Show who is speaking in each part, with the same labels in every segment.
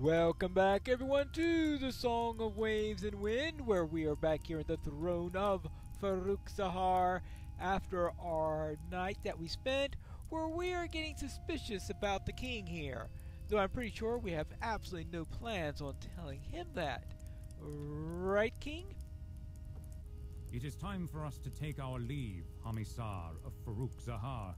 Speaker 1: Welcome back everyone to the Song of Waves and Wind, where we are back here at the throne of Farouk after our night that we spent, where we are getting suspicious about the king here. Though I'm pretty sure we have absolutely no plans on telling him that. Right, King?
Speaker 2: It is time for us to take our leave, Hamissar of Farouk Zahar.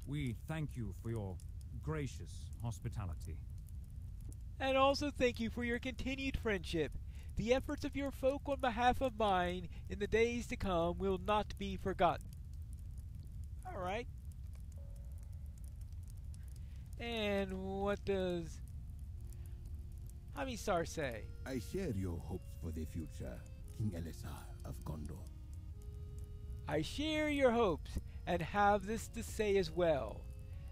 Speaker 2: We thank you for your gracious hospitality.
Speaker 1: And also thank you for your continued friendship. The efforts of your folk on behalf of mine in the days to come will not be forgotten. Alright. And what does Hamissar say?
Speaker 3: I share your hopes for the future, King Elisar of Gondor.
Speaker 1: I share your hopes and have this to say as well.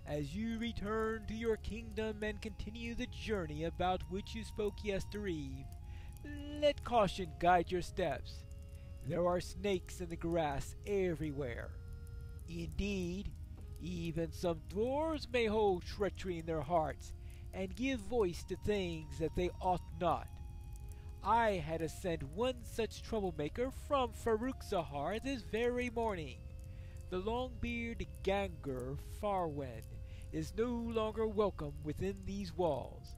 Speaker 1: As you return to your kingdom and continue the journey about which you spoke yestereve, let caution guide your steps. There are snakes in the grass everywhere. Indeed, even some dwarves may hold treachery in their hearts and give voice to things that they ought not. I had to send one such troublemaker from Farouk Zahar this very morning. The long-bearded Ganger Farwen is no longer welcome within these walls.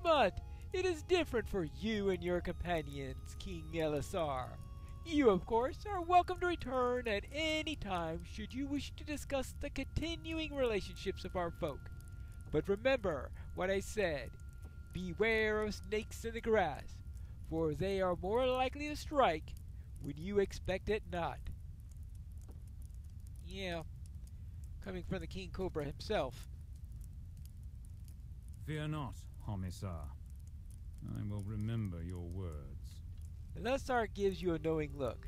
Speaker 1: But it is different for you and your companions, King Elisar. You, of course, are welcome to return at any time should you wish to discuss the continuing relationships of our folk. But remember what I said. Beware of snakes in the grass, for they are more likely to strike when you expect it not. Yeah, coming from the King Cobra himself.
Speaker 2: Fear not, Hamissar. I will remember your words.
Speaker 1: Elisar gives you a knowing look.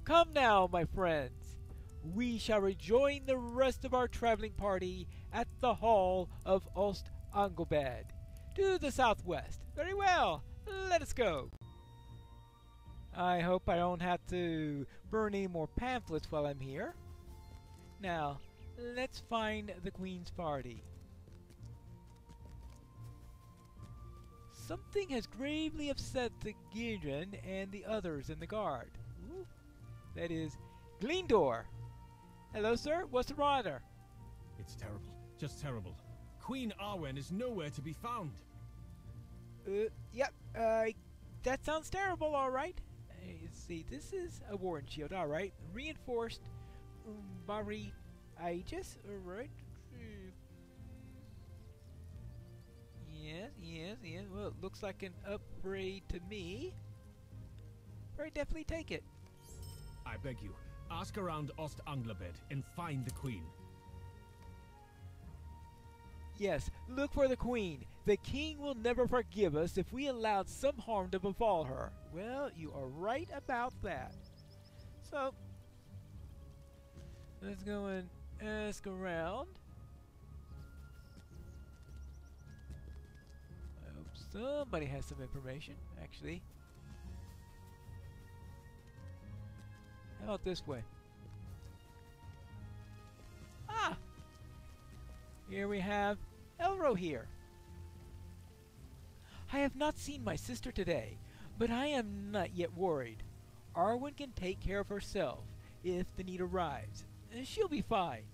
Speaker 1: Come now, my friends. We shall rejoin the rest of our traveling party at the Hall of Ost Anglebed, to the southwest. Very well, let us go. I hope I don't have to burn any more pamphlets while I'm here. Now, let's find the Queen's party. Something has gravely upset the Gideon and the others in the guard. Ooh, that is Gleendor. Hello, sir. What's the matter?
Speaker 4: It's terrible. Just terrible. Queen Arwen is nowhere to be found.
Speaker 1: Yep. That sounds terrible, all right. Let's see. This is a Warren Shield, all right. Reinforced Umbari Aegis, alright. Yes. Well, it looks like an upgrade to me. Very definitely take it.
Speaker 4: I beg you, ask around Ost Anglebed and find the Queen.
Speaker 1: Yes, look for the Queen. The King will never forgive us if we allowed some harm to befall her. Well, you are right about that. So, let's go and ask around. I hope somebody has some information, actually. How about this way? Ah! Here we have Elro here. I have not seen my sister today, but I am not yet worried. Arwen can take care of herself if the need arrives. She'll be fine.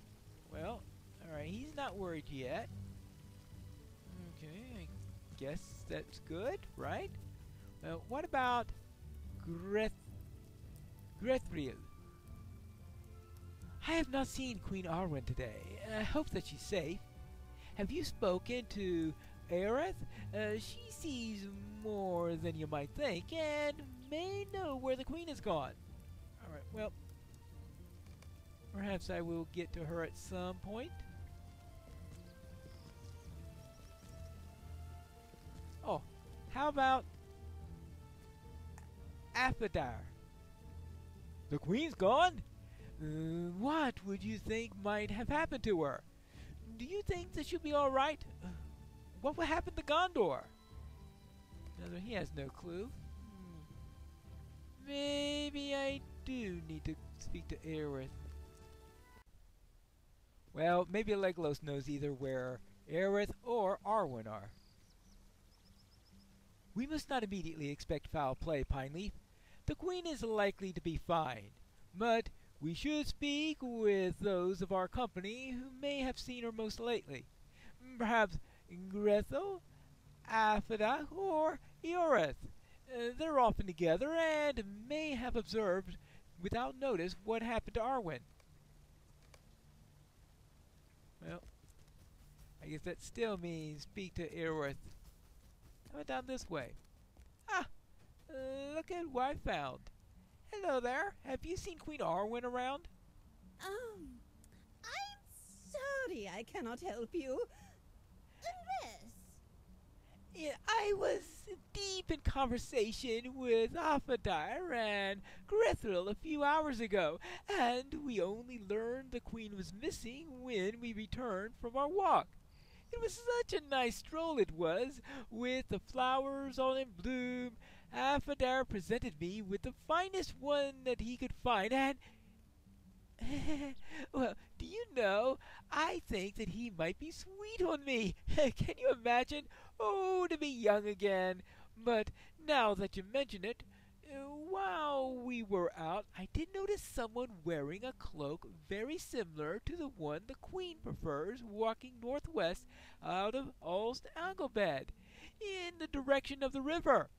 Speaker 1: Well, alright, he's not worried yet. Okay, I guess that's good, right? Well, what about Grethriel? I have not seen Queen Arwen today. I hope that she's safe. Have you spoken to Aerith? She sees more than you might think, and may know where the Queen has gone. Alright, well, perhaps I will get to her at some point. Oh, how about Aphodar? The Queen's gone? What would you think might have happened to her? Do you think that she'll be alright? What will happen to Gondor? Another, he has no clue. Maybe I do need to speak to Aerith. Well, maybe Legolas knows either where Aerith or Arwen are. We must not immediately expect foul play, Pineleaf. The Queen is likely to be fine, but we should speak with those of our company who may have seen her most lately. Perhaps Grethel, Aphrodite, or Eorith. They're often together and may have observed without notice what happened to Arwen. Well, I guess that still means speak to Eorith. How about down this way? Ah, look at what I found. Hello there. Have you seen Queen Arwen around?
Speaker 5: I'm sorry I cannot help you. Unless...
Speaker 1: Yeah, I was deep in conversation with Aphrodite and Grethel a few hours ago, and we only learned the Queen was missing when we returned from our walk. It was such a nice stroll it was, with the flowers all in bloom. Aphrodite presented me with the finest one that he could find, and... well, do you know, I think that he might be sweet on me. Can you imagine? Oh, to be young again. But now that you mention it, while we were out, I did notice someone wearing a cloak very similar to the one the Queen prefers, walking northwest out of Ulst Anglebed, in the direction of the river.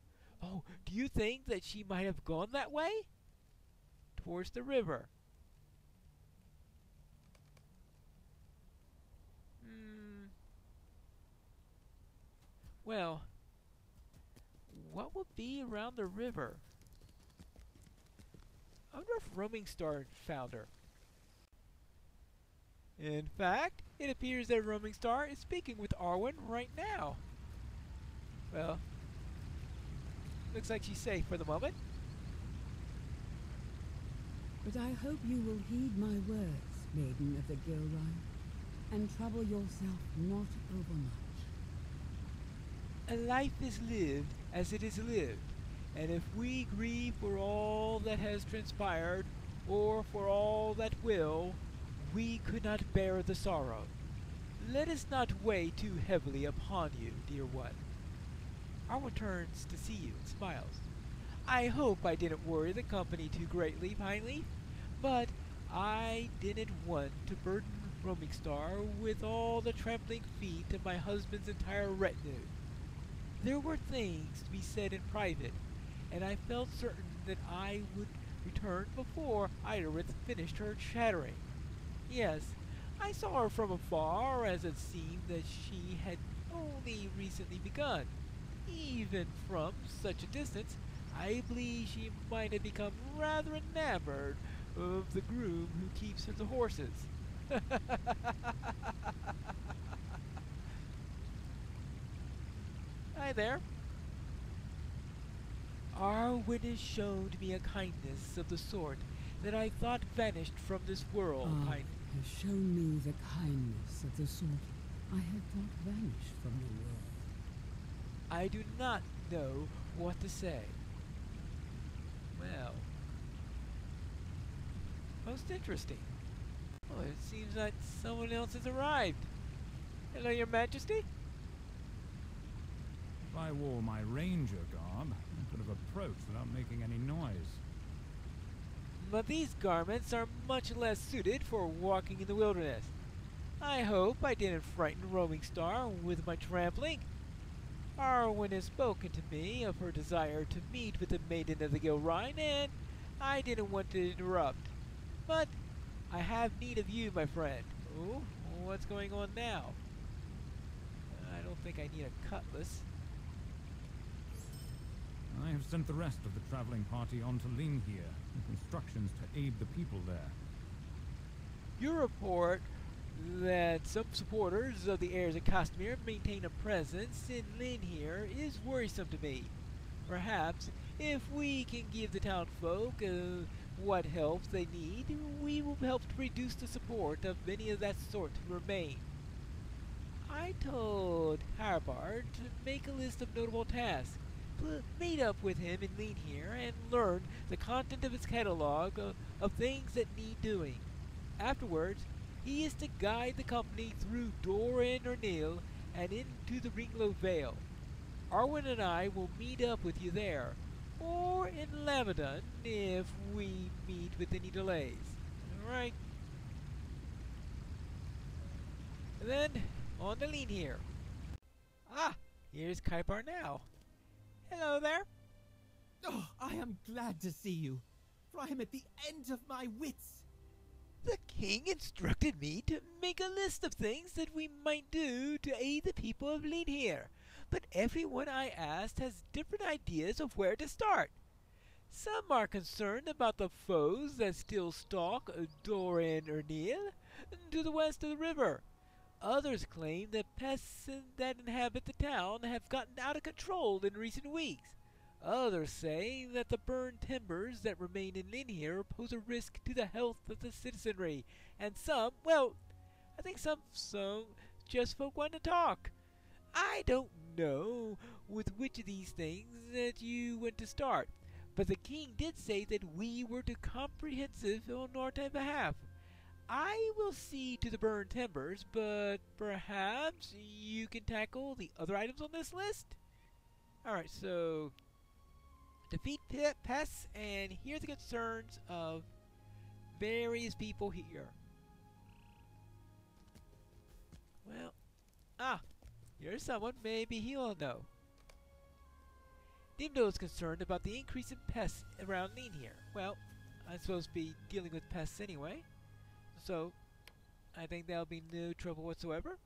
Speaker 1: Oh, do you think that she might have gone that way? Towards the river. Well, what would be around the river? I wonder if Roaming Star found her. In fact, it appears that Roaming Star is speaking with Arwen right now. Well, looks like she's safe for the moment.
Speaker 6: But I hope you will heed my words, Maiden of the Gilrine, and trouble yourself not overmuch.
Speaker 1: A life is lived as it is lived, and if we grieve for all that has transpired, or for all that will, we could not bear the sorrow. Let us not weigh too heavily upon you, dear one. Arwen turns to see you and smiles. I hope I didn't worry the company too greatly, Pineleaf, but I didn't want to burden Roaming Star with all the trampling feet of my husband's entire retinue. There were things to be said in private, and I felt certain that I would return before Eorith finished her chattering. Yes, I saw her from afar, as it seemed that she had only recently begun. Even from such a distance, I believe she might have become rather enamored of the groom who keeps her the horses. Hi there. Arwen has shown me a kindness of the sort that I thought vanished from this world.
Speaker 6: Has shown me the kindness of the sort I had thought vanished from the world.
Speaker 1: I do not know what to say. Well, most interesting. Oh, it seems like someone else has arrived. Hello, Your Majesty.
Speaker 2: If I wore my ranger garb, I could have approached without making any noise.
Speaker 1: But these garments are much less suited for walking in the wilderness. I hope I didn't frighten Roaming Star with my trampling. Arwen has spoken to me of her desire to meet with the Maiden of the Gilrine, and I didn't want to interrupt. But I have need of you, my friend. Oh, what's going on now? I don't think I need a cutlass.
Speaker 2: I have sent the rest of the traveling party on to Linghir, with instructions to aid the people there.
Speaker 1: You report that some supporters of the heirs of Castamere maintain a presence in Linghir is worrisome to me. Perhaps, if we can give the townfolk what help they need, we will help to reduce the support of many of that sort who remain. I told TitanBar to make a list of notable tasks, meet up with him in Linghir, and learn the content of his catalog of things that need doing. Afterwards, he is to guide the company through Dor and Ernil and into the Ringlow Vale. Arwen and I will meet up with you there, or in Lavadon if we meet with any delays. Alright? And then, on the lean here. Ah, here's Kaipar now. Hello there.
Speaker 7: Oh, I am glad to see you, for I am at the end of my wits.
Speaker 1: The king instructed me to make a list of things that we might do to aid the people of Lean here, but everyone I asked has different ideas of where to start. Some are concerned about the foes that still stalk Doran Ernil to the west of the river. Others claim that pests that inhabit the town have gotten out of control in recent weeks. Others say that the burned timbers that remain in Linhir pose a risk to the health of the citizenry, and some, well, I think some just folk want to talk. I don't know with which of these things that you want to start, but the king did say that we were too comprehensive on our behalf. I will see to the burned timbers, but perhaps you can tackle the other items on this list? Alright, so defeat pests, and hear the concerns of various people here. Well, here's someone, maybe he'll know. Dimdo is concerned about the increase in pests around Lean here. Well, I'm supposed to be dealing with pests anyway, so I think there'll be no trouble whatsoever.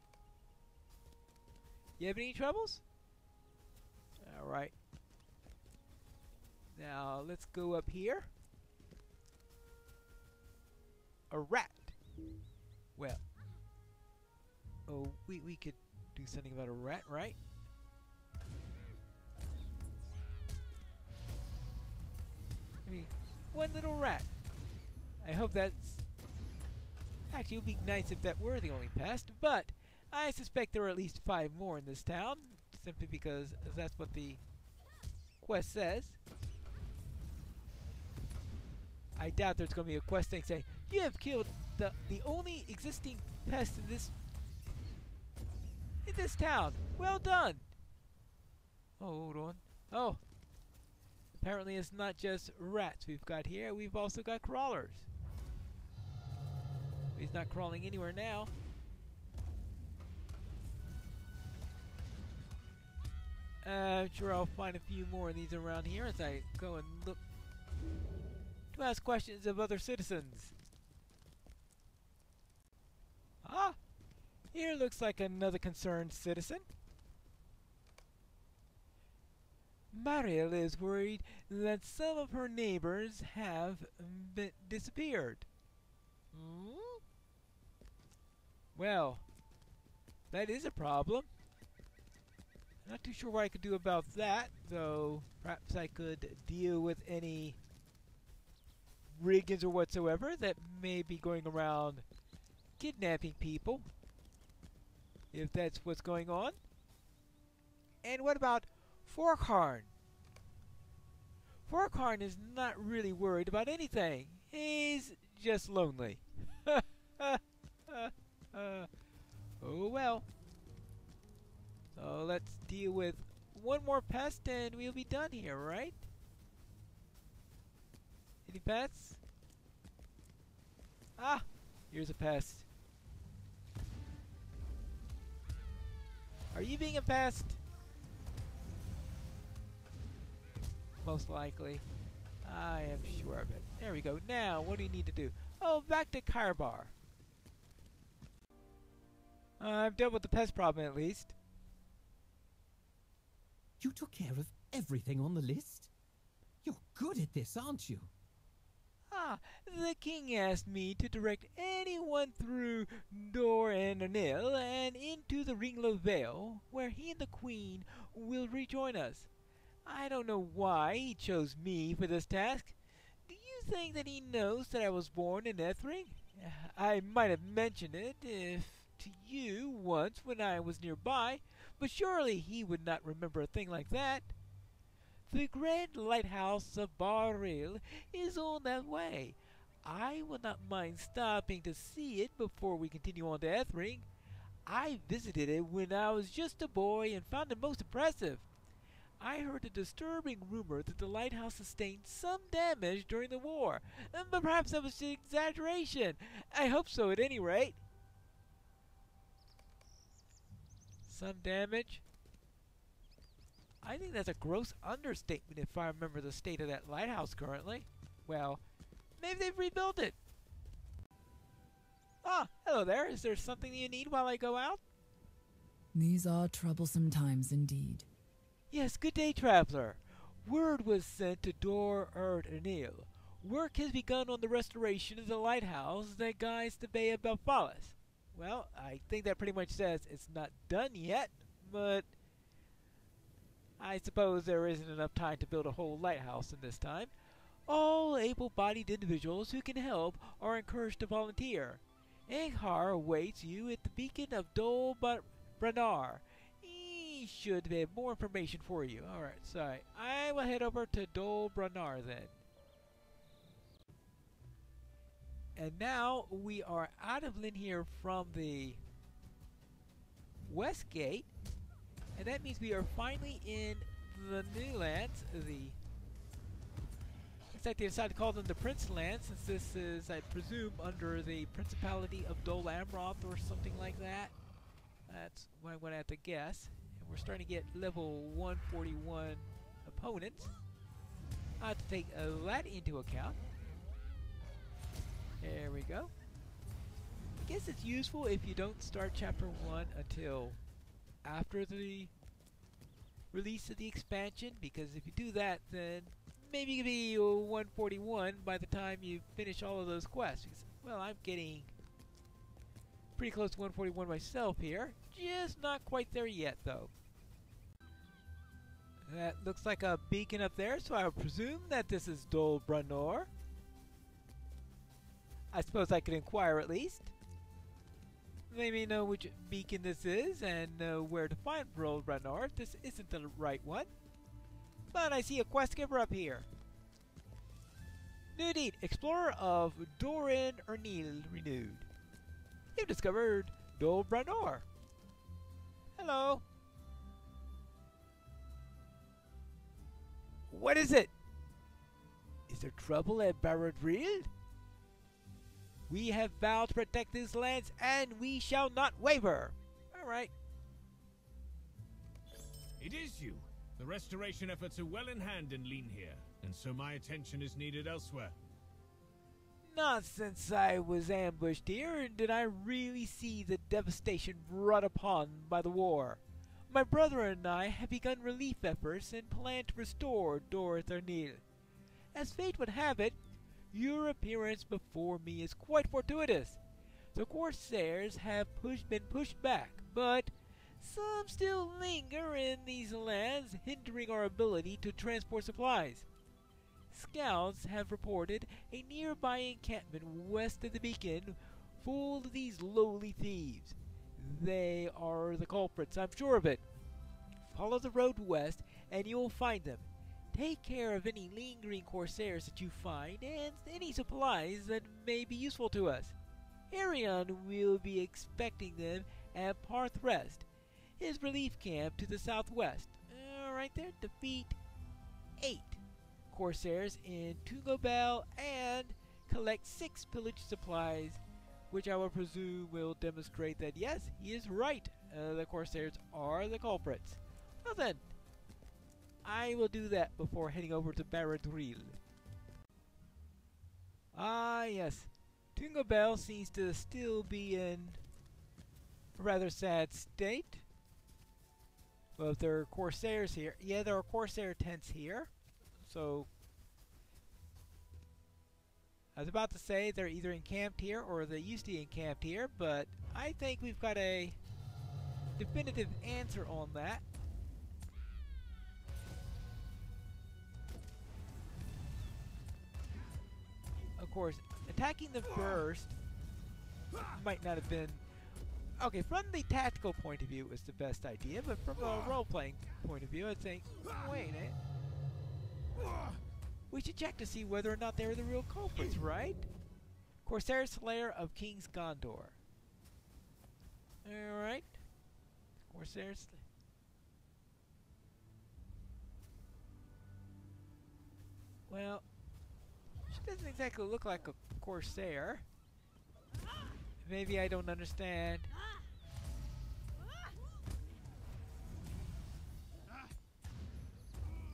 Speaker 1: You have any troubles? Alright. Now, let's go up here. A rat. Well. Oh, we could do something about a rat, right? I mean, one little rat. I hope that's... Actually, it would be nice if that were the only pest, but I suspect there are at least 5 more in this town, simply because that's what the quest says. I doubt there's going to be a quest thing saying, you have killed the only existing pest in this town. Well done. Oh, hold on. Oh. Apparently it's not just rats we've got here. We've also got crawlers. He's not crawling anywhere now. I'm sure I'll find a few more of these around here as I go and look to ask questions of other citizens. Ah! Here looks like another concerned citizen. Mariel is worried that some of her neighbors have disappeared. Hmm? Well, that is a problem. Not too sure what I could do about that, though perhaps I could deal with any brigands or whatsoever that may be going around kidnapping people, if that's what's going on. And what about Forkharn? Forkharn is not really worried about anything. He's just lonely. Oh well. So let's deal with one more pest and we'll be done here, right? Any pests? Ah! Here's a pest. Are you being a pest? Most likely. I am sure of it. There we go. Now, what do you need to do? Oh, back to TitanBar. I've dealt with the pest problem at least.
Speaker 7: You took care of everything on the list? You're good at this, aren't you?
Speaker 1: Ah, the king asked me to direct anyone through Doran Ernil and into the Ringlow Vale, where he and the queen will rejoin us. I don't know why he chose me for this task. Do you think that he knows that I was born in Ethring? I might have mentioned it to you once when I was nearby, but surely he would not remember a thing like that. The great lighthouse of Baril is on that way. I will not mind stopping to see it before we continue on to Ethring. I visited it when I was just a boy and found it most impressive. I heard a disturbing rumor that the lighthouse sustained some damage during the war, but perhaps that was an exaggeration. I hope so at any rate. Some damage? I think that's a gross understatement if I remember the state of that lighthouse currently. Well, maybe they've rebuilt it. Ah, hello there. Is there something you need while I go out?
Speaker 8: These are troublesome times indeed.
Speaker 1: Yes, good day, traveler. Word was sent to Dor Erd Anil. Work has begun on the restoration of the lighthouse that guides the Bay of Belfalis. Well, I think that pretty much says it's not done yet, but I suppose there isn't enough time to build a whole lighthouse in this time. All able-bodied individuals who can help are encouraged to volunteer. Anghar awaits you at the beacon of Dol Branar. He should have more information for you. Alright, sorry. I will head over to Dol Branar then. And now we are out of Lynn here from the west gate. And that means we are finally in the new lands. Looks like they decided to call them the Prince Lands, since this is, I presume, under the Principality of Dol Amroth or something like that. That's what I'm going to have to guess. And we're starting to get level 141 opponents. I have to take that into account. There we go. I guess it's useful if you don't start Chapter 1 until after the release of the expansion, because if you do that, then maybe you can be 141 by the time you finish all of those quests. Because, well, I'm getting pretty close to 141 myself here. Just not quite there yet, though. That looks like a beacon up there, so I would presume that this is Dol Branor. I suppose I could inquire at least. Let me know which beacon this is and know where to find Dol Branor if this isn't the right one. But I see a quest giver up here. New deed, Explorer of Doran Ernil renewed. You've discovered Dol Branor. Hello. What is it? Is there trouble at Baradril? We have vowed to protect these lands, and we shall not waver. All right.
Speaker 4: It is you. The restoration efforts are well in hand in Lean here, and so my attention is needed elsewhere.
Speaker 1: Not since I was ambushed here did I really see the devastation brought upon by the war. My brother and I have begun relief efforts and plan to restore Dor Ernil. As fate would have it, your appearance before me is quite fortuitous. The Corsairs have been pushed back, but some still linger in these lands, hindering our ability to transport supplies. Scouts have reported a nearby encampment west of the beacon full of these lowly thieves. They are the culprits, I'm sure of it. Follow the road west and you'll find them. Take care of any lingering Corsairs that you find and any supplies that may be useful to us. Arion will be expecting them at Parth Rest, his relief camp to the southwest. Right there, defeat 8 Corsairs in Tungobel and collect 6 pillage supplies, which I will presume will demonstrate that yes, he is right. The Corsairs are the culprits. Well then, I will do that before heading over to Baradril. Ah yes, Tungobel seems to still be in a rather sad state. Well, there are Corsairs here. Yeah, there are Corsair tents here. So, I was about to say they're either encamped here or they used to be encamped here, but I think we've got a definitive answer on that. Of course, attacking them first might not have been... Okay, from the tactical point of view, it was the best idea, but from a role-playing point of view, I'd think, wait a minute. We should check to see whether or not they're the real culprits, right? Corsair Slayer of King's Gondor. Alright. Corsair Slayer. Well, she doesn't exactly look like a corsair. Maybe I don't understand.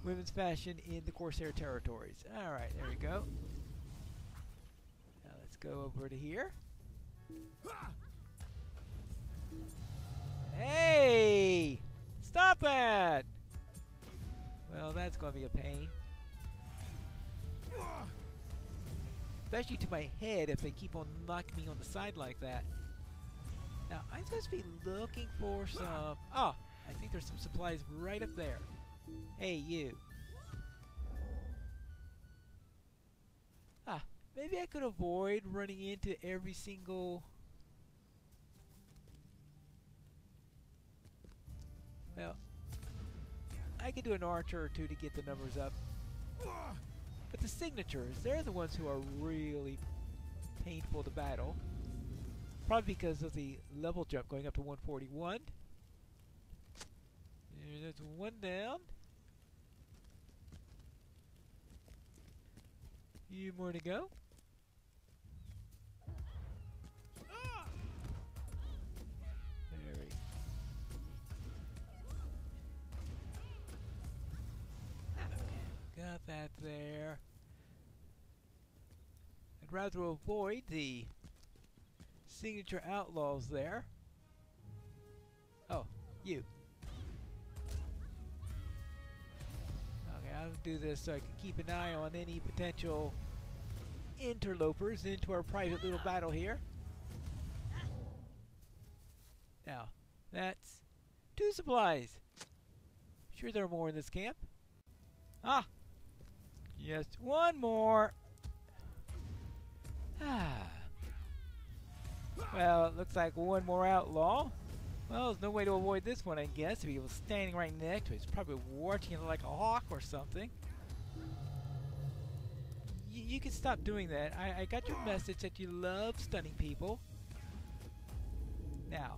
Speaker 1: Women's fashion in the corsair territories. Alright, there we go. Now let's go over to here. Hey! Stop that! Well, that's going to be a pain. Especially to my head if they keep on knocking me on the side like that. Now, I'm supposed to be looking for some... Oh, I think there's some supplies right up there. Hey, you. Ah, maybe I could avoid running into every single... Well, I could do an archer or two to get the numbers up. But the signatures, they're the ones who are really painful to battle. Probably because of the level jump going up to 141. There's one down. Few more to go. There we go. Got that there. I'd rather avoid the signature outlaws there. Oh, you. Okay, I'll do this so I can keep an eye on any potential interlopers into our private little battle here. Now, that's 2 supplies. Sure there are more in this camp? Ah! Just one more. Well, it looks like one more outlaw. Well, there's no way to avoid this one, I guess. If he was standing right next to it, he's probably watching it like a hawk or something. You can stop doing that. I got your message that you love stunning people. Now,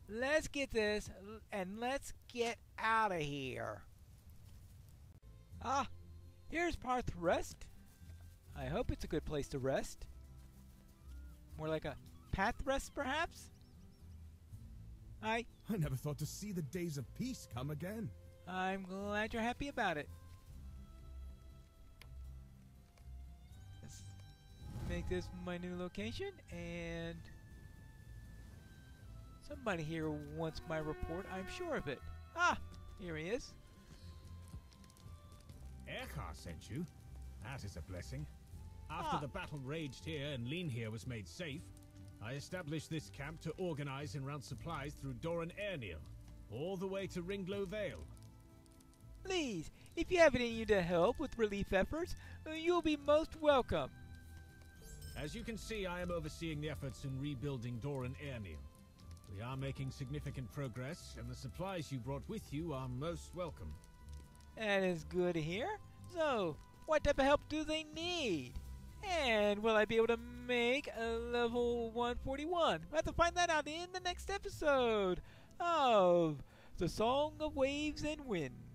Speaker 1: let's get this and let's get out of here. Ah, here's Parth Rest. I hope it's a good place to rest. More like a path rest, perhaps?
Speaker 9: I never thought to see the days of peace come again.
Speaker 1: I'm glad you're happy about it. Let's make this my new location, and somebody here wants my report, I'm sure of it. Ah, here he is.
Speaker 4: Erkar sent you? That is a blessing. After the battle raged here and Lean here was made safe, I established this camp to organize and route supplies through Doran Airneil, all the way to Ringlow Vale.
Speaker 1: Please, if you have it in you to help with relief efforts, you'll be most welcome.
Speaker 4: As you can see, I am overseeing the efforts in rebuilding Doran Airneil. We are making significant progress, and the supplies you brought with you are most welcome.
Speaker 1: That is good to hear. So, what type of help do they need? And will I be able to make a level 141? We'll have to find that out in the next episode of The Song of Waves and Wind.